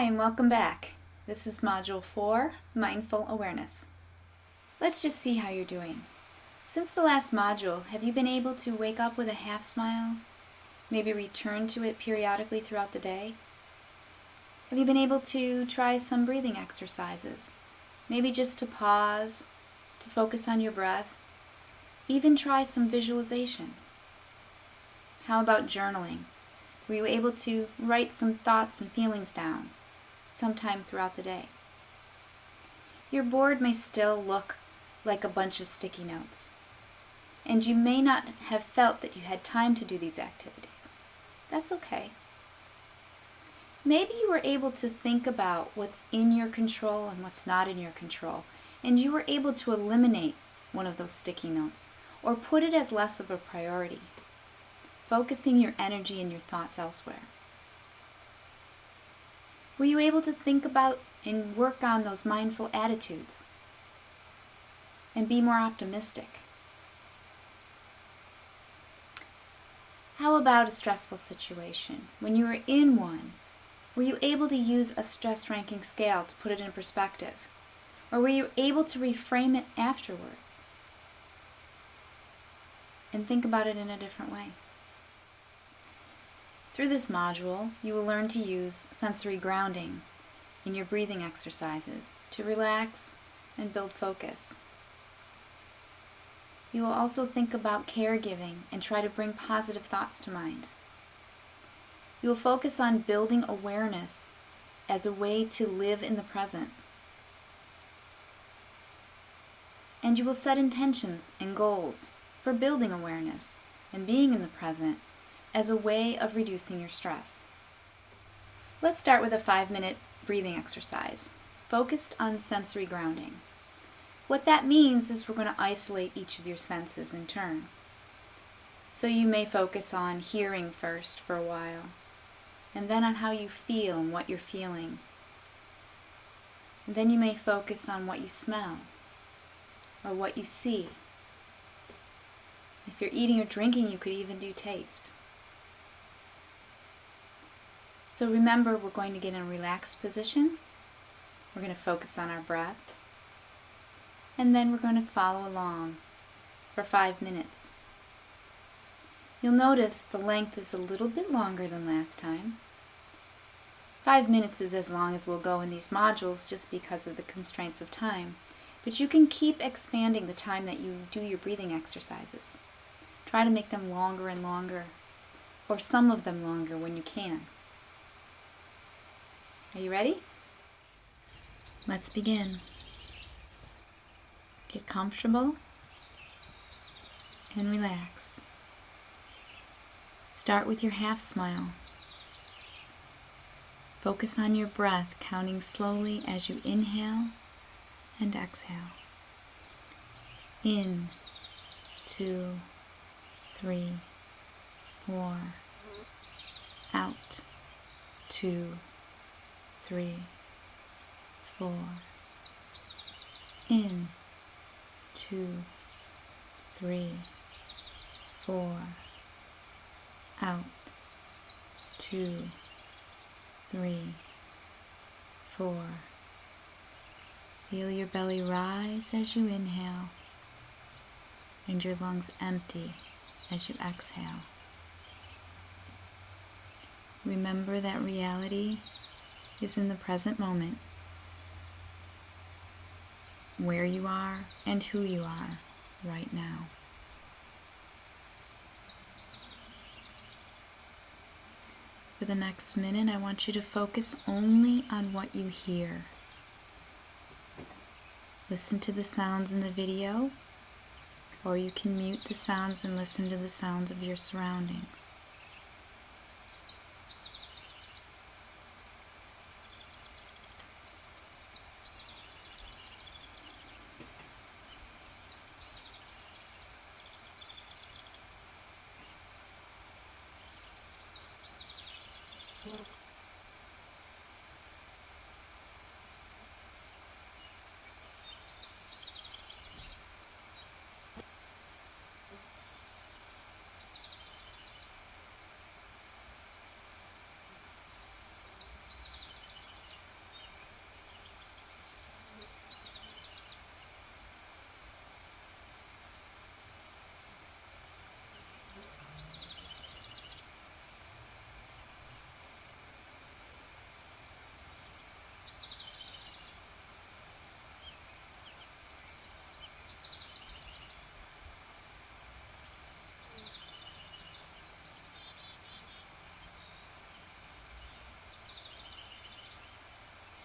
and welcome back. This is Module 4, Mindful Awareness. Let's just see how you're doing. Since the last module, have you been able to wake up with a half smile? Maybe return to it periodically throughout the day? Have you been able to try some breathing exercises? Maybe just to pause, to focus on your breath, even try some visualization. How about journaling? Were you able to write some thoughts and feelings down sometime throughout the day? Your board may still look like a bunch of sticky notes, and you may not have felt that you had time to do these activities. That's okay. Maybe you were able to think about what's in your control and what's not in your control, and you were able to eliminate one of those sticky notes or put it as less of a priority, focusing your energy and your thoughts elsewhere. Were you able to think about and work on those mindful attitudes and be more optimistic? How about a stressful situation? When you were in one, were you able to use a stress ranking scale to put it in perspective? Or were you able to reframe it afterwards and think about it in a different way? Through this module, you will learn to use sensory grounding in your breathing exercises to relax and build focus. You will also think about caregiving and try to bring positive thoughts to mind. You will focus on building awareness as a way to live in the present. And you will set intentions and goals for building awareness and being in the present as a way of reducing your stress. Let's start with a 5-minute breathing exercise focused on sensory grounding. What that means is we're going to isolate each of your senses in turn. So you may focus on hearing first for a while, and then on how you feel and what you're feeling. And then you may focus on what you smell or what you see. If you're eating or drinking, you could even do taste. So remember, we're going to get in a relaxed position. We're going to focus on our breath. And then we're going to follow along for 5 minutes. You'll notice the length is a little bit longer than last time. 5 minutes is as long as we'll go in these modules just because of the constraints of time. But you can keep expanding the time that you do your breathing exercises. Try to make them longer and longer, or some of them longer when you can. Are you ready? Let's begin. Get comfortable and relax. Start with your half smile. Focus on your breath, counting slowly as you inhale and exhale. In, 2, 3, 4. Out, 2, 3, 4. In, 2, 3, 4. Out, 2, 3, 4. Feel your belly rise as you inhale and your lungs empty as you exhale. Remember that reality is in the present moment, where you are and who you are right now. For the next minute, I want you to focus only on what you hear. Listen to the sounds in the video, or you can mute the sounds and listen to the sounds of your surroundings.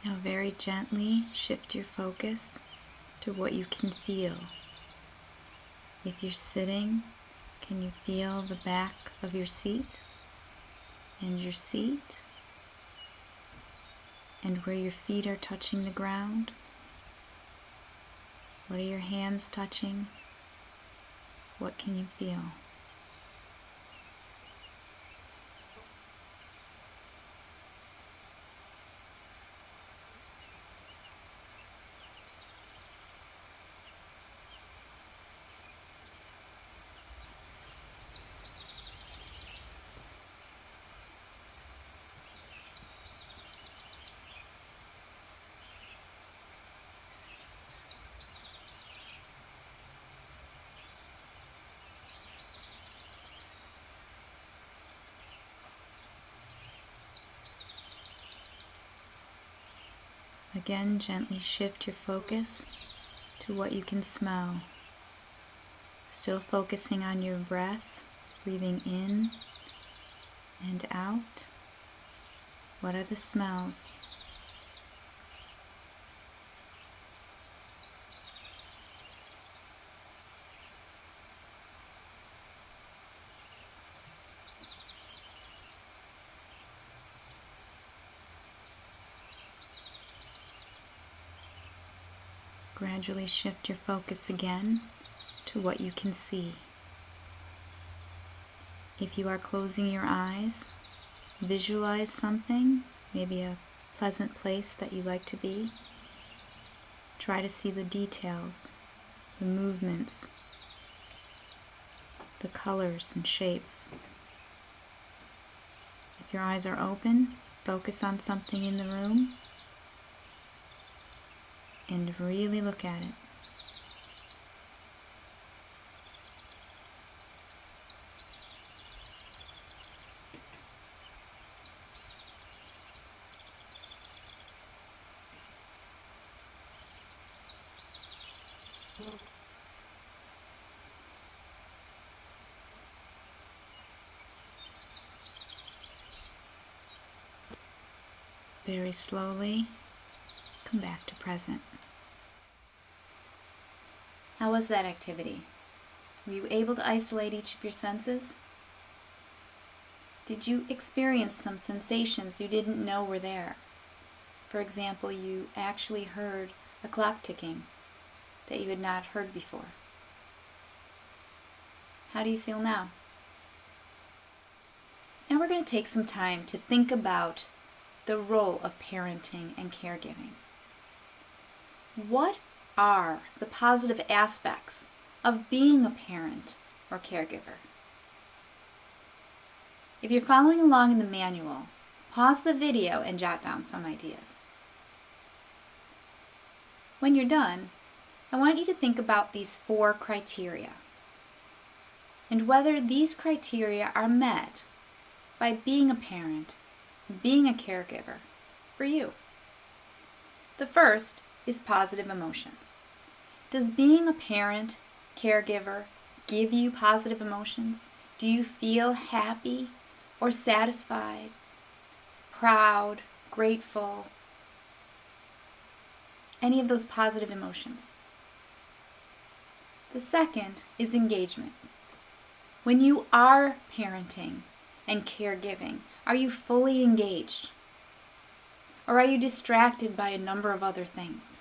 Now very gently shift your focus to what you can feel. If you're sitting, can you feel the back of your seat and your seat and where your feet are touching the ground? What are your hands touching? What can you feel? Again, gently shift your focus to what you can smell. Still focusing on your breath, breathing in and out. What are the smells? Gradually shift your focus again to what you can see. If you are closing your eyes, visualize something, maybe a pleasant place that you like to be. Try to see the details, the movements, the colors and shapes. If your eyes are open, focus on something in the room and really look at it. Very slowly, come back to present. How was that activity? Were you able to isolate each of your senses? Did you experience some sensations you didn't know were there? For example, you actually heard a clock ticking that you had not heard before. How do you feel now? Now we're going to take some time to think about the role of parenting and caregiving. What are the positive aspects of being a parent or caregiver? If you're following along in the manual, pause the video and jot down some ideas. When you're done, I want you to think about these 4 criteria and whether these criteria are met by being a parent, being a caregiver for you. The first is positive emotions. Does being a parent, caregiver give you positive emotions? Do you feel happy or satisfied, proud, grateful? Any of those positive emotions? The second is engagement. When you are parenting and caregiving, are you fully engaged? Or are you distracted by a number of other things?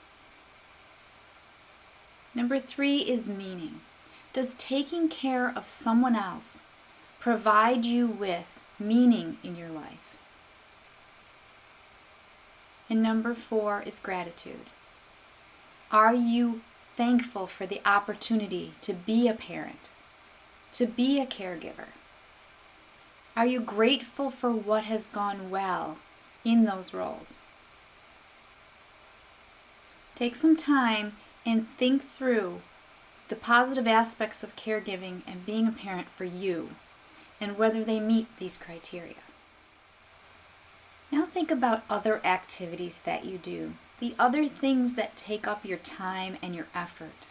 Number 3 is meaning. Does taking care of someone else provide you with meaning in your life? And number 4 is gratitude. Are you thankful for the opportunity to be a parent, to be a caregiver? Are you grateful for what has gone well in those roles? Take some time and think through the positive aspects of caregiving and being a parent for you and whether they meet these criteria. Now think about other activities that you do, the other things that take up your time and your effort,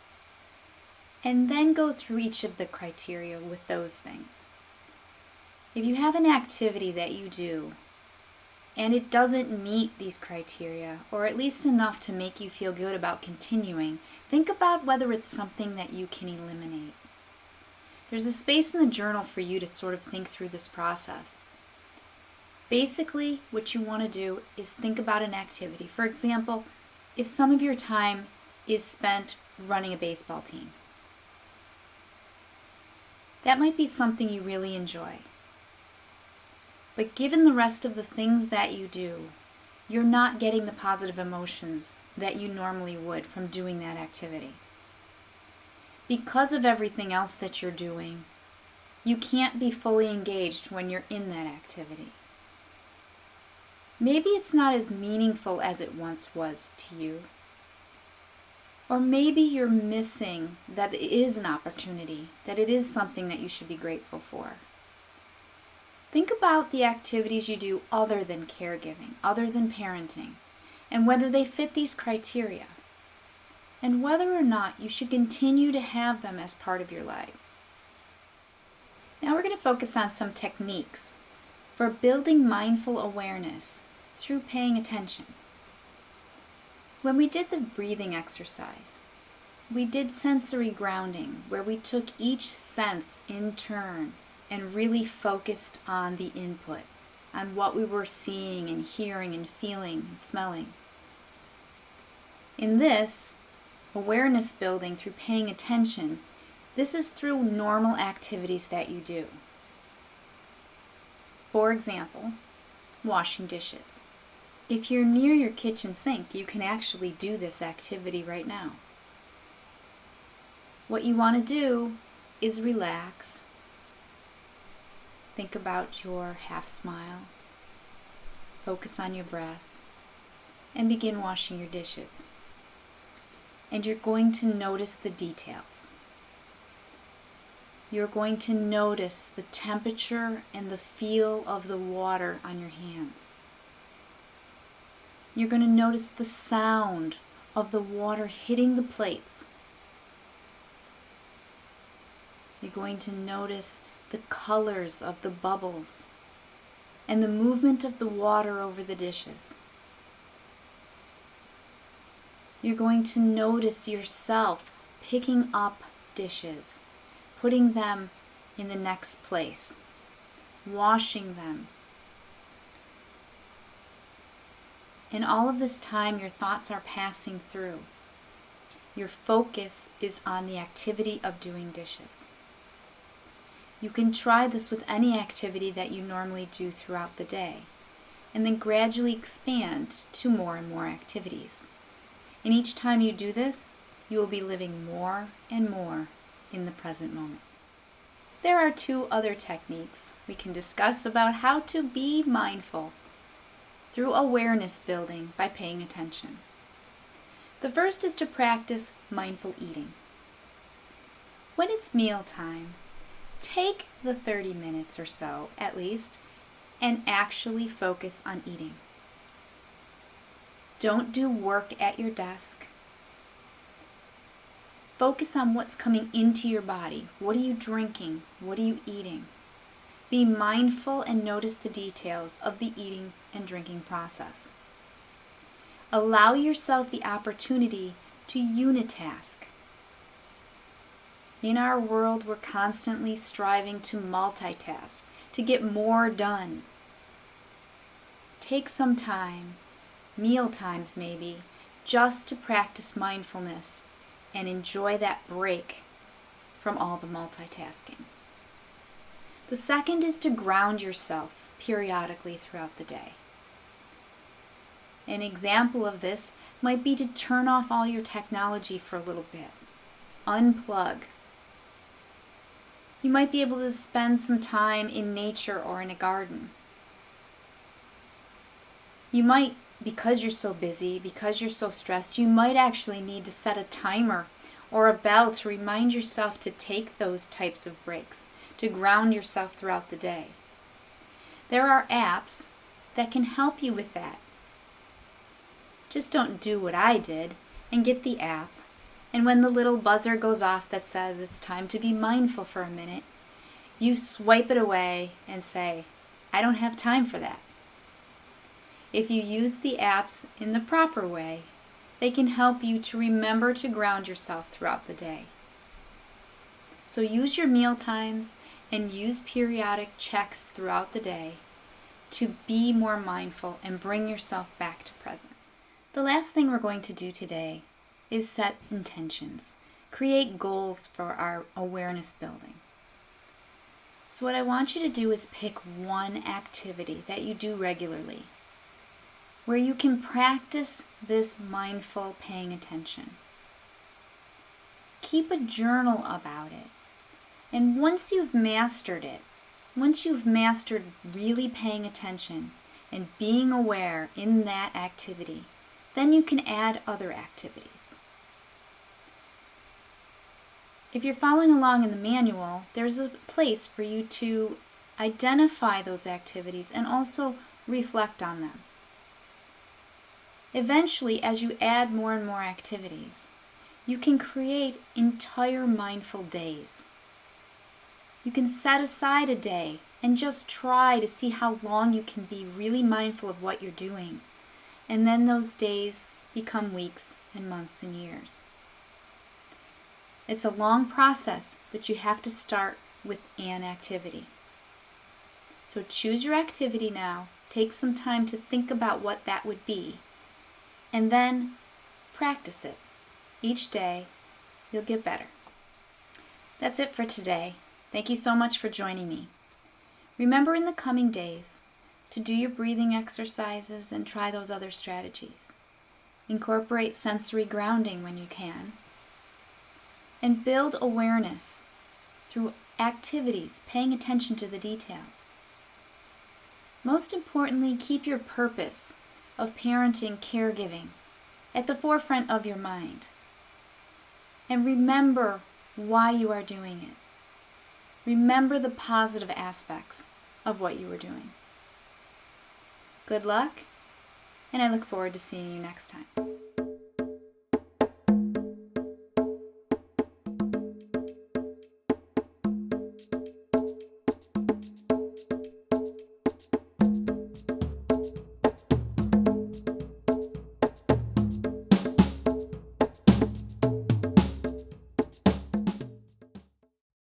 and then go through each of the criteria with those things. If you have an activity that you do and it doesn't meet these criteria, or at least enough to make you feel good about continuing, think about whether it's something that you can eliminate. There's a space in the journal for you to sort of think through this process. Basically, what you want to do is think about an activity. For example, if some of your time is spent running a baseball team, that might be something you really enjoy. But given the rest of the things that you do, you're not getting the positive emotions that you normally would from doing that activity. Because of everything else that you're doing, you can't be fully engaged when you're in that activity. Maybe it's not as meaningful as it once was to you. Or maybe you're missing that it is an opportunity, that it is something that you should be grateful for. Think about the activities you do other than caregiving, other than parenting, and whether they fit these criteria, and whether or not you should continue to have them as part of your life. Now we're going to focus on some techniques for building mindful awareness through paying attention. When we did the breathing exercise, we did sensory grounding, where we took each sense in turn and really focused on the input, on what we were seeing and hearing and feeling and smelling. In this, awareness building through paying attention, this is through normal activities that you do. For example, washing dishes. If you're near your kitchen sink, you can actually do this activity right now. What you want to do is relax. Think about your half smile. Focus on your breath. And begin washing your dishes. And you're going to notice the details. You're going to notice the temperature and the feel of the water on your hands. You're going to notice the sound of the water hitting the plates. You're going to notice the colors of the bubbles and the movement of the water over the dishes. You're going to notice yourself picking up dishes, putting them in the next place, washing them. In all of this time, your thoughts are passing through. Your focus is on the activity of doing dishes. You can try this with any activity that you normally do throughout the day, and then gradually expand to more and more activities. And each time you do this, you will be living more and more in the present moment. There are 2 other techniques we can discuss about how to be mindful through awareness building by paying attention. The first is to practice mindful eating. When it's mealtime, take the 30 minutes or so, at least, and actually focus on eating. Don't do work at your desk. Focus on what's coming into your body. What are you drinking? What are you eating? Be mindful and notice the details of the eating and drinking process. Allow yourself the opportunity to unitask. In our world, we're constantly striving to multitask, to get more done. Take some time, meal times maybe, just to practice mindfulness and enjoy that break from all the multitasking. The second is to ground yourself periodically throughout the day. An example of this might be to turn off all your technology for a little bit. Unplug. You might be able to spend some time in nature or in a garden. You might, because you're so busy, because you're so stressed, you might actually need to set a timer or a bell to remind yourself to take those types of breaks, to ground yourself throughout the day. There are apps that can help you with that. Just don't do what I did and get the app, and when the little buzzer goes off that says it's time to be mindful for a minute, you swipe it away and say, I don't have time for that. If you use the apps in the proper way, they can help you to remember to ground yourself throughout the day. So use your meal times and use periodic checks throughout the day to be more mindful and bring yourself back to present. The last thing we're going to do today is set intentions, create goals for our awareness building. So what I want you to do is pick one activity that you do regularly, where you can practice this mindful paying attention. Keep a journal about it. And once you've mastered it, once you've mastered really paying attention and being aware in that activity, then you can add other activities. If you're following along in the manual, there's a place for you to identify those activities and also reflect on them. Eventually, as you add more and more activities, you can create entire mindful days. You can set aside a day and just try to see how long you can be really mindful of what you're doing. And then those days become weeks and months and years. It's a long process, but you have to start with an activity. So choose your activity now, take some time to think about what that would be, and then practice it. Each day, you'll get better. That's it for today. Thank you so much for joining me. Remember in the coming days to do your breathing exercises and try those other strategies. Incorporate sensory grounding when you can. And build awareness through activities, paying attention to the details. Most importantly, keep your purpose of parenting, caregiving at the forefront of your mind. And remember why you are doing it. Remember the positive aspects of what you were doing. Good luck, and I look forward to seeing you next time.